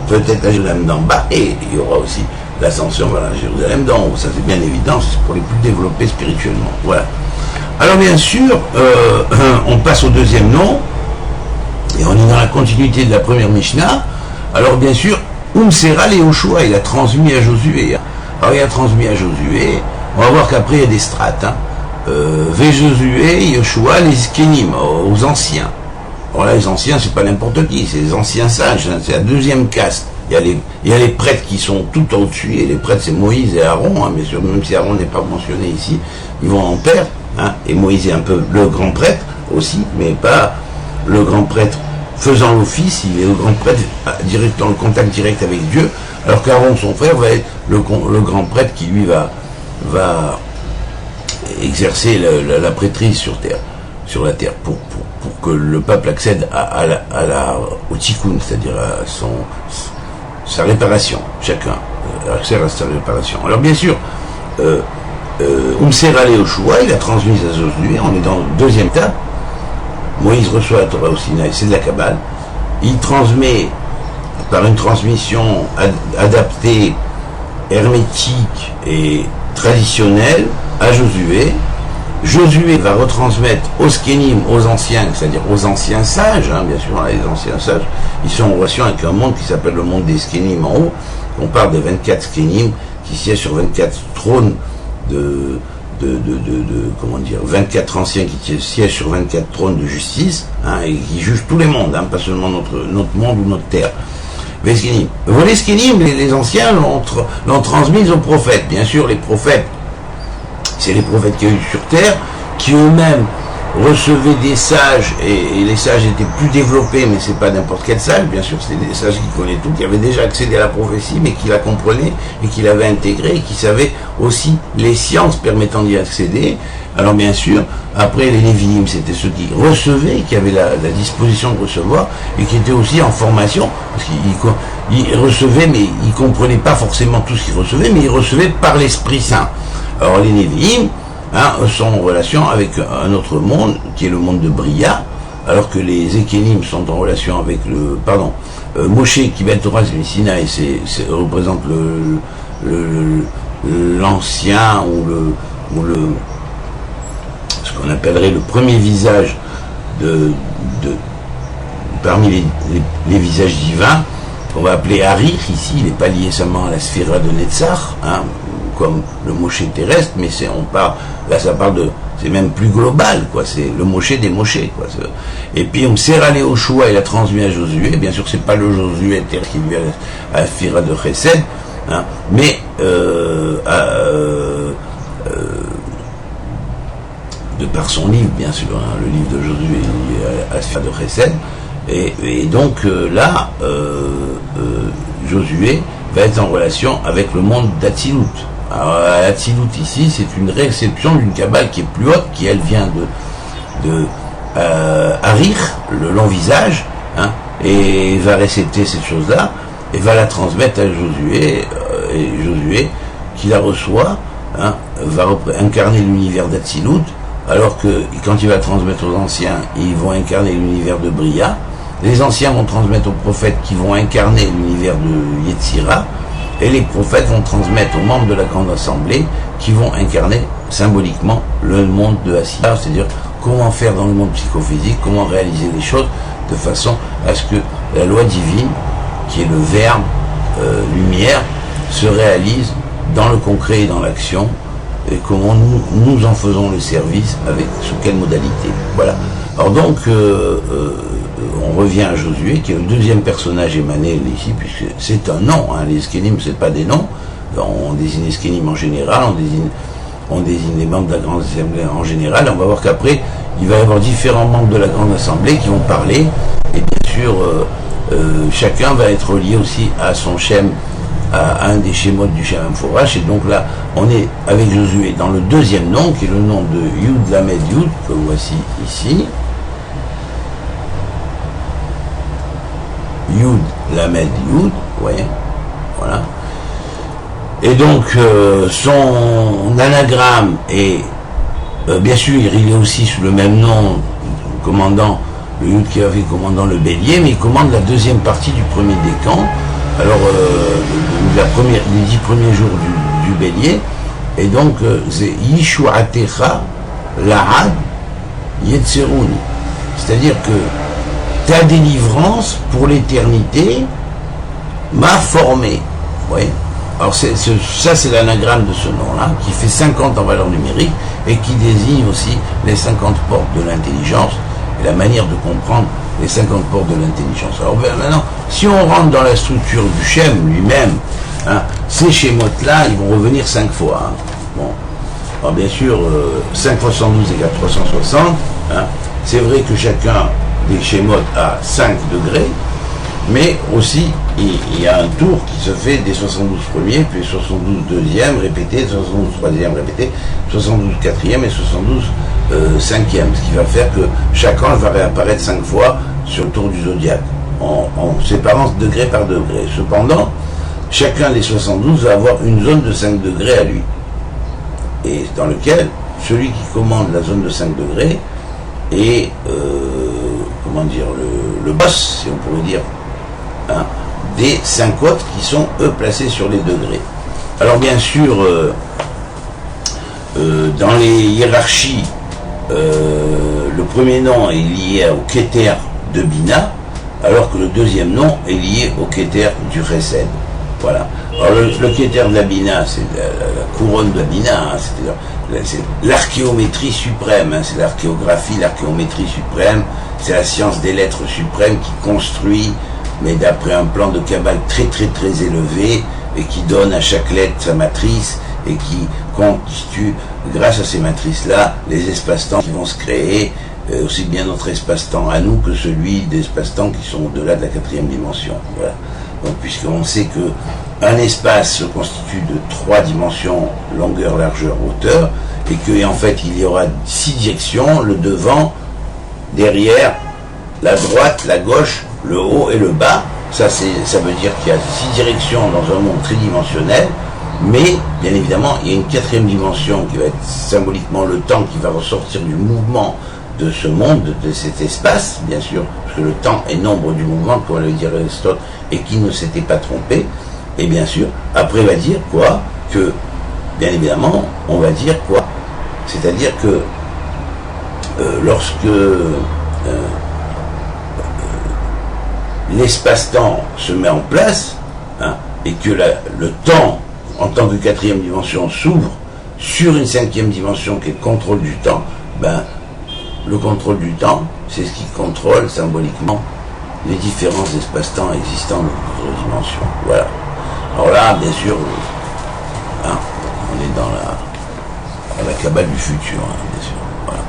peut-être à Jérusalem d'en bas, et il y aura aussi l'ascension vers la Jérusalem d'en haut, ça c'est bien évident, c'est pour les plus développés spirituellement. Voilà. Alors bien sûr, on passe au deuxième nom, et on est dans la continuité de la première Mishnah. Alors bien sûr, Umsera Yehoshua, il a transmis à Josué. Alors il a transmis à Josué, on va voir qu'après il y a des strates. Ve Josué, Yehoshua, les Zkenim, aux anciens. Alors là, les anciens, c'est pas n'importe qui, c'est les anciens sages, hein, c'est la deuxième caste. Il y a les prêtres qui sont tout au-dessus, et les prêtres c'est Moïse et Aaron, hein, bien sûr, même si Aaron n'est pas mentionné ici, ils vont en pair, hein, et Moïse est un peu le grand prêtre aussi, mais pas le grand prêtre faisant l'office, il est le grand prêtre direct, dans le contact direct avec Dieu, alors qu'Aaron, son frère, va être le grand prêtre qui lui va exercer la prêtrise sur la terre, pour que le peuple accède au tikkun, c'est-à-dire à sa réparation, chacun accède à sa réparation. Alors bien sûr, Umsera Yehoshua, il a transmis à Josué, on est dans la deuxième étape. Moïse reçoit la Torah au Sinaï, c'est de la Kabbale. Il transmet par une transmission adaptée, hermétique et traditionnelle à Josué. Josué va retransmettre aux Skenim, aux anciens, c'est-à-dire aux anciens sages, hein, bien sûr, les anciens sages, ils sont en relation avec un monde qui s'appelle le monde des Skenim en haut. On parle de 24 Skenim qui siègent sur 24 trônes comment dire, 24 anciens qui siègent sur 24 trônes de justice, hein, et qui jugent tous les mondes, hein, pas seulement notre monde ou notre terre. Les Skenim, les anciens l'ont transmise aux prophètes. Bien sûr, les prophètes, c'est les prophètes qu'il y a eu sur terre, qui eux-mêmes recevaient des sages, et les sages étaient plus développés, mais c'est pas n'importe quel sage, bien sûr, c'était des sages qui connaissaient tout, qui avaient déjà accédé à la prophétie, mais qui la comprenaient, et qui l'avaient intégrée, et qui savaient aussi les sciences permettant d'y accéder. Alors bien sûr, après les Lévi'im, c'était ceux qui recevaient, qui avaient la disposition de recevoir, et qui étaient aussi en formation, parce qu'ils recevaient, mais ils comprenaient pas forcément tout ce qu'ils recevaient, mais ils recevaient par l'Esprit Saint. Alors les Lévi'im, hein, sont en relation avec un autre monde, qui est le monde de Bria, alors que les Ekenim sont en relation avec Moshe qui va être Torah Sinaï, représente l'ancien ou ce qu'on appellerait le premier visage parmi les visages divins, qu'on va appeler Harir. Ici, il n'est pas lié seulement à la sphère de Netzach, hein, comme le Moshe terrestre, mais ça parle c'est même plus global, quoi, c'est le Moshe des Moshe, quoi. Et puis Umsera Yehoshua, il a transmis à Josué, bien sûr c'est pas le Josué terrestre qui lui a la sphère de Chesed, hein, mais de par son livre, bien sûr, hein, le livre de Josué à la sphère de Chesed, et donc là, Josué va être en relation avec le monde d'Atzilut. Alors, Atzilut ici, c'est une réception d'une Kabbale qui est plus haute, qui elle vient de Harir, le long visage, hein, et va récepter cette chose-là, et va la transmettre à Josué, et Josué, qui la reçoit, hein, va incarner l'univers d'Atzilut, alors que quand il va transmettre aux anciens, ils vont incarner l'univers de Bria, les anciens vont transmettre aux prophètes qui vont incarner l'univers de Yetzira, et les prophètes vont transmettre aux membres de la grande assemblée qui vont incarner symboliquement le monde de Assia, c'est-à-dire comment faire dans le monde psychophysique, comment réaliser les choses de façon à ce que la loi divine, qui est le verbe, lumière, se réalise dans le concret et dans l'action, et comment nous en faisons le service, sous quelle modalité. Voilà. Alors donc, on revient à Josué, qui est le deuxième personnage émané ici, puisque c'est un nom, hein. Les Skenim, c'est pas des noms. On désigne les Skenim en général, on désigne les membres de la Grande Assemblée en général. On va voir qu'après, il va y avoir différents membres de la Grande Assemblée qui vont parler, et bien sûr, chacun va être lié aussi à son Shem, à un des schémotes du Shem Forash, et donc là, on est avec Josué dans le deuxième nom, qui est le nom de Yud Lamed Yud, que voici ici. Yud, Lamed, Yud, vous voyez, voilà. Et donc, son anagramme est, bien sûr, il est aussi sous le même nom, commandant, le Yud qui avait commandant le bélier, mais il commande la deuxième partie du premier décan, alors, les 10 premiers jours du bélier, et donc, c'est Yishuatecha, Lahad, Yetzeruni. C'est-à-dire que ta délivrance pour l'éternité m'a formé. Vous voyez. Alors ça c'est l'anagramme de ce nom-là, qui fait 50 en valeur numérique et qui désigne aussi les 50 portes de l'intelligence et la manière de comprendre les 50 portes de l'intelligence. Alors maintenant, si on rentre dans la structure du Shem lui-même, hein, ces schémotes-là, ils vont revenir 5 fois. Hein. Bon. Alors bien sûr, 5 fois 112 égale 360. Hein. C'est vrai que chacun des schémotes a 5 degrés, mais aussi il y a un tour qui se fait des 72 premiers, puis 72 deuxièmes répétés, 72 troisièmes répétés, 72 quatrièmes et 72 cinquièmes, ce qui va faire que chaque ange va réapparaître 5 fois sur le tour du zodiaque, en séparant degré par degré. Cependant, chacun des 72 va avoir une zone de 5 degrés à lui, et dans lequel celui qui commande la zone de 5 degrés est, comment dire, le boss, si on pourrait dire, hein, des 5 autres qui sont, eux, placés sur les degrés. Alors, bien sûr, dans les hiérarchies, le premier nom est lié au Keter de Bina, alors que le deuxième nom est lié au Keter du Chesed. Voilà. Alors, le Keter de la Bina, c'est la couronne de la Bina, hein, c'est l'archéométrie suprême, hein, c'est l'archéographie, l'archéométrie suprême, c'est la science des lettres suprêmes qui construit, mais d'après un plan de Kabbale très très très élevé, et qui donne à chaque lettre sa matrice, et qui constitue, grâce à ces matrices-là, les espaces-temps qui vont se créer, aussi bien notre espace-temps à nous que celui des espaces-temps qui sont au-delà de la 4e dimension. Voilà. Donc, puisqu'on sait que un espace se constitue de 3 dimensions, longueur, largeur, hauteur, et qu'en fait il y aura 6 directions, le devant, derrière, la droite, la gauche, le haut et le bas. Ça veut dire qu'il y a 6 directions dans un monde tridimensionnel, mais bien évidemment il y a une 4e dimension qui va être symboliquement le temps, qui va ressortir du mouvement de ce monde, de cet espace, bien sûr, parce que le temps est nombre du mouvement, comme le dirait Aristote, et qui ne s'était pas trompé. Et bien sûr, après, va dire quoi? Que, bien évidemment, on va dire quoi? C'est-à-dire que lorsque l'espace-temps se met en place, hein, et que le temps, en tant que 4e dimension, s'ouvre sur une 5e dimension qui est le contrôle du temps, ben, le contrôle du temps, c'est ce qui contrôle symboliquement les différents espaces-temps existants dans notre dimension. Voilà. Alors là, bien sûr, hein, on est dans la Kabbale du futur, hein, bien sûr. Voilà.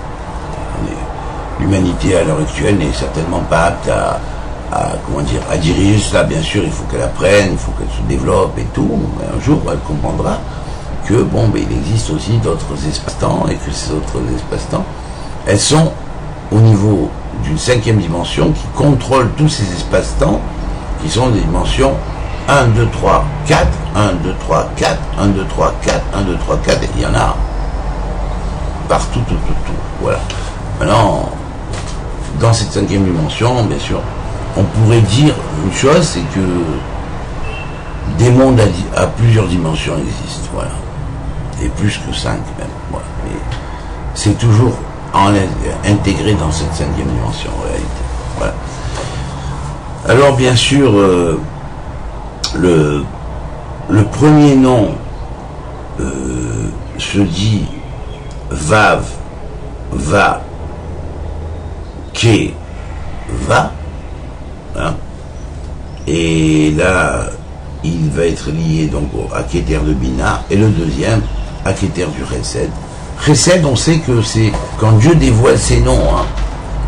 L'humanité à l'heure actuelle n'est certainement pas apte comment dire, à diriger cela. Bien sûr, il faut qu'elle apprenne, il faut qu'elle se développe et tout. Mais un jour, elle comprendra que bon, ben, il existe aussi d'autres espaces-temps et que ces autres espaces-temps, elles sont au niveau d'une 5e dimension qui contrôle tous ces espaces-temps qui sont des dimensions 1, 2, 3, 4, 1, 2, 3, 4, 1, 2, 3, 4, 1, 2, 3, 4, et il y en a partout, tout. Voilà. Maintenant, dans cette 5e dimension, bien sûr, on pourrait dire une chose, c'est que des mondes à plusieurs dimensions existent, voilà. Et plus que 5 même, voilà. Mais c'est toujours intégré dans cette 5e dimension en réalité. Voilà. Alors bien sûr, le premier nom se dit Vav, Va, Ke, Va, hein, et là il va être lié donc à Keter de Bina, et le deuxième à Keter du Chesed. Chesed, on sait que c'est quand Dieu dévoile ses noms, hein.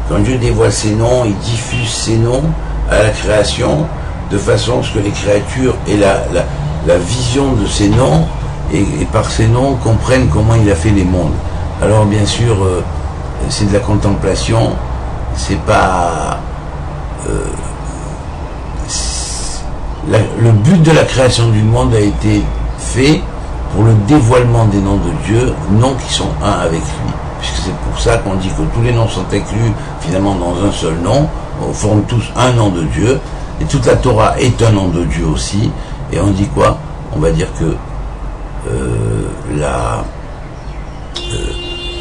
Quand Dieu dévoile ses noms, il diffuse ses noms à la création, de façon à ce que les créatures aient la vision de ces noms, et par ces noms comprennent comment il a fait les mondes. Alors bien sûr, c'est de la contemplation, c'est pas le but de la création du monde a été fait pour le dévoilement des noms de Dieu, noms qui sont un avec lui. Puisque c'est pour ça qu'on dit que tous les noms sont inclus finalement dans un seul nom, on forme tous un nom de Dieu, et toute la Torah est un nom de Dieu aussi, et on dit quoi? On va dire que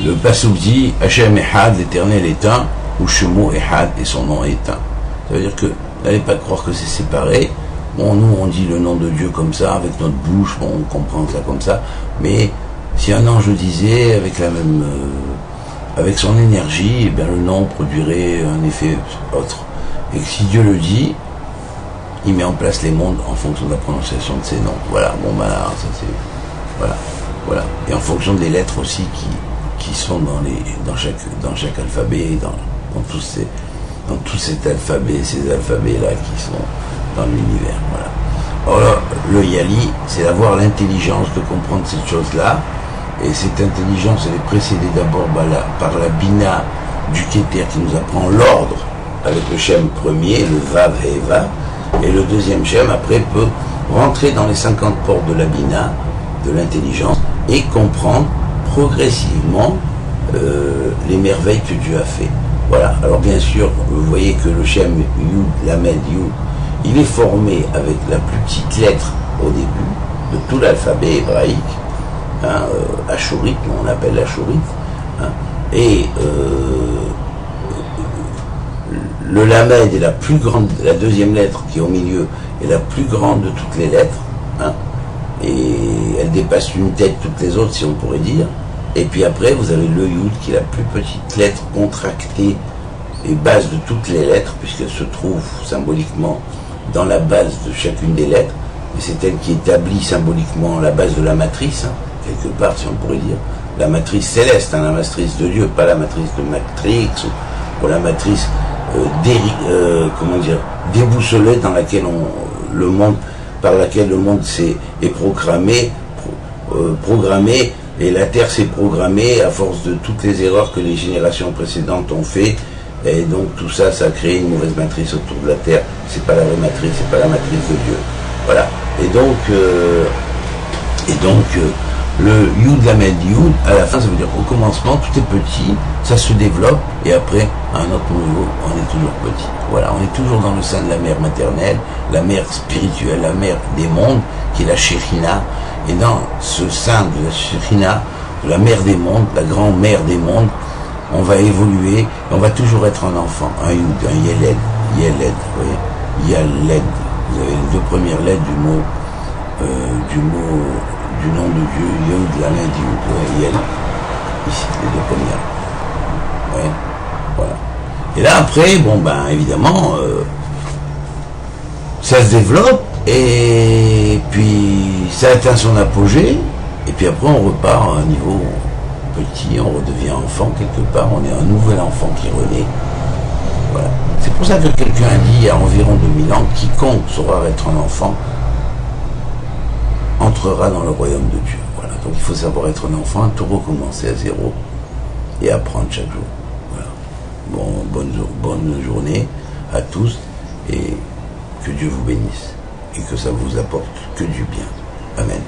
le Passouk dit Hachem Ehad, l'Éternel est un, ou Shemo Ehad, et son nom est un. Ça veut dire que n'allez pas croire que c'est séparé. Bon, nous on dit le nom de Dieu comme ça, avec notre bouche, bon, on comprend ça comme ça, mais si un ange le disait avec la même, avec son énergie, eh bien le nom produirait un effet autre. Et que si Dieu le dit, il met en place les mondes en fonction de la prononciation de ses noms. Voilà, bon ben là, ça c'est, voilà. Et en fonction des lettres aussi qui sont dans chaque alphabet, dans tout cet alphabet, ces alphabets là qui sont dans l'univers. Voilà. Alors le Yali, c'est d'avoir l'intelligence de comprendre cette chose-là. Et cette intelligence, elle est précédée d'abord par la Bina du Keter qui nous apprend l'ordre avec le Shem premier, le Vav et Vav. Et le deuxième Shem, après, peut rentrer dans les 50 portes de la Bina, de l'intelligence, et comprendre progressivement les merveilles que Dieu a fait. Voilà. Alors bien sûr, vous voyez que le Shem Yud, Lamed, Yud, il est formé avec la plus petite lettre au début de tout l'alphabet hébraïque, Ashurite, on appelle l'Ashurite, et le Lamed est la plus grande, la deuxième lettre qui est au milieu est la plus grande de toutes les lettres, et elle dépasse d'une tête toutes les autres, si on pourrait dire. Et puis après vous avez le Yud qui est la plus petite lettre contractée et base de toutes les lettres, puisqu'elle se trouve symboliquement dans la base de chacune des lettres, et c'est elle qui établit symboliquement la base de la matrice, quelque part, si on pourrait dire, la matrice céleste, la matrice de Dieu, pas la matrice de Matrix, ou la matrice déboussolée dans laquelle par laquelle le monde est programmé, et la Terre s'est programmée à force de toutes les erreurs que les générations précédentes ont fait, et donc tout ça, ça a créé une mauvaise matrice autour de la Terre. C'est pas la vraie matrice, c'est pas la matrice de Dieu. Voilà. Et donc le Yud Lamed Yud, à la fin, ça veut dire qu'au commencement, tout est petit, ça se développe, et après, à un autre niveau, on est toujours petit. Voilà, on est toujours dans le sein de la mère maternelle, la mère spirituelle, la mère des mondes, qui est la Shekhinah, et dans ce sein de la Shekhinah, de la mère des mondes, la grand-mère des mondes, on va évoluer, et on va toujours être un enfant, un Yud, un Yeled, vous voyez, Yaled, vous avez les deux premières lettres du nom de Dieu, Yod, Lamed, Yud, Yel, ici, les deux premières. Ouais, voilà. Et là, après, bon, ben, évidemment, ça se développe, et puis, ça atteint son apogée, et puis après, on repart à un niveau petit, on redevient enfant quelque part, on est un nouvel enfant qui renaît. Voilà. C'est pour ça que quelqu'un a dit, il y a environ 2000 ans, quiconque saura être un enfant, entrera dans le royaume de Dieu. Voilà. Donc il faut savoir être un enfant, tout recommencer à zéro et apprendre chaque jour. Voilà. Bon, bonne journée à tous et que Dieu vous bénisse et que ça vous apporte que du bien. Amen.